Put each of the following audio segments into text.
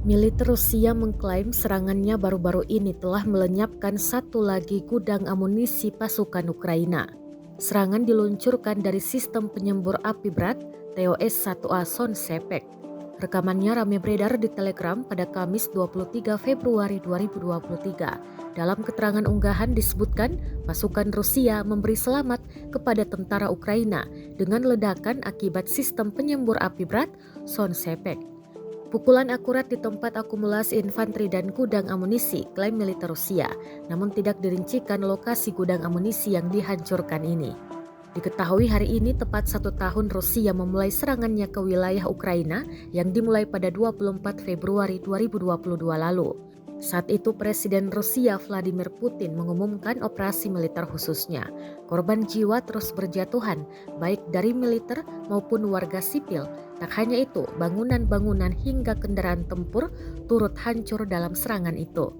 Militer Rusia mengklaim serangannya baru-baru ini telah melenyapkan satu lagi gudang amunisi pasukan Ukraina. Serangan diluncurkan dari sistem penyembur api berat TOS-1A Sonsepek. Rekamannya ramai beredar di Telegram pada Kamis 23 Februari 2023. Dalam keterangan unggahan disebutkan pasukan Rusia memberi selamat kepada tentara Ukraina dengan ledakan akibat sistem penyembur api berat Sonsepek. Pukulan akurat di tempat akumulasi infanteri dan gudang amunisi, klaim militer Rusia, namun tidak dirincikan lokasi gudang amunisi yang dihancurkan ini. Diketahui hari ini tepat 1 tahun Rusia memulai serangannya ke wilayah Ukraina yang dimulai pada 24 Februari 2022 lalu. Saat itu Presiden Rusia Vladimir Putin mengumumkan operasi militer khususnya. Korban jiwa terus berjatuhan, baik dari militer maupun warga sipil. Tak hanya itu, bangunan-bangunan hingga kendaraan tempur turut hancur dalam serangan itu.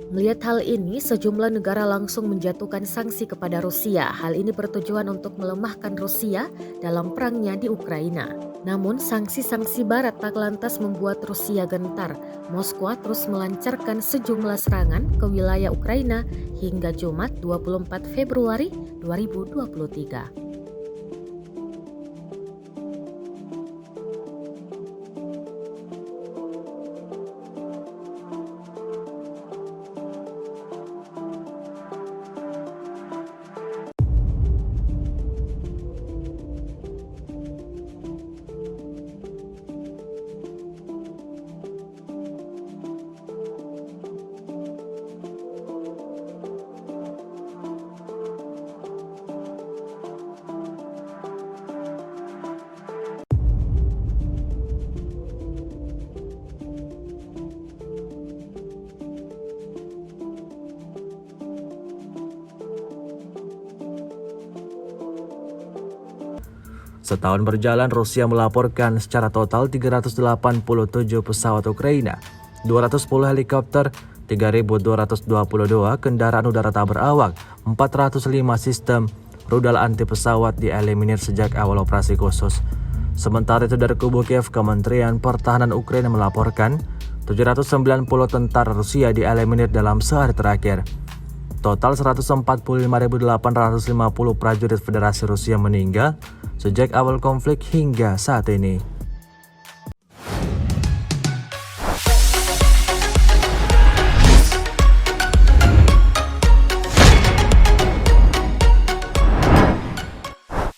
Melihat hal ini, sejumlah negara langsung menjatuhkan sanksi kepada Rusia. Hal ini bertujuan untuk melemahkan Rusia dalam perangnya di Ukraina. Namun, sanksi-sanksi Barat tak lantas membuat Rusia gentar. Moskwa terus melancarkan sejumlah serangan ke wilayah Ukraina hingga Jumat 24 Februari 2023. Setahun berjalan, Rusia melaporkan secara total 387 pesawat Ukraina, 210 helikopter, 3.222 kendaraan udara tak berawak, 405 sistem rudal anti pesawat dieliminir sejak awal operasi khusus. Sementara itu dari kubu Kiev, Kementerian Pertahanan Ukraina melaporkan 790 tentara Rusia dieliminir dalam sehari terakhir. Total 145.850 prajurit Federasi Rusia meninggal sejak awal konflik hingga saat ini.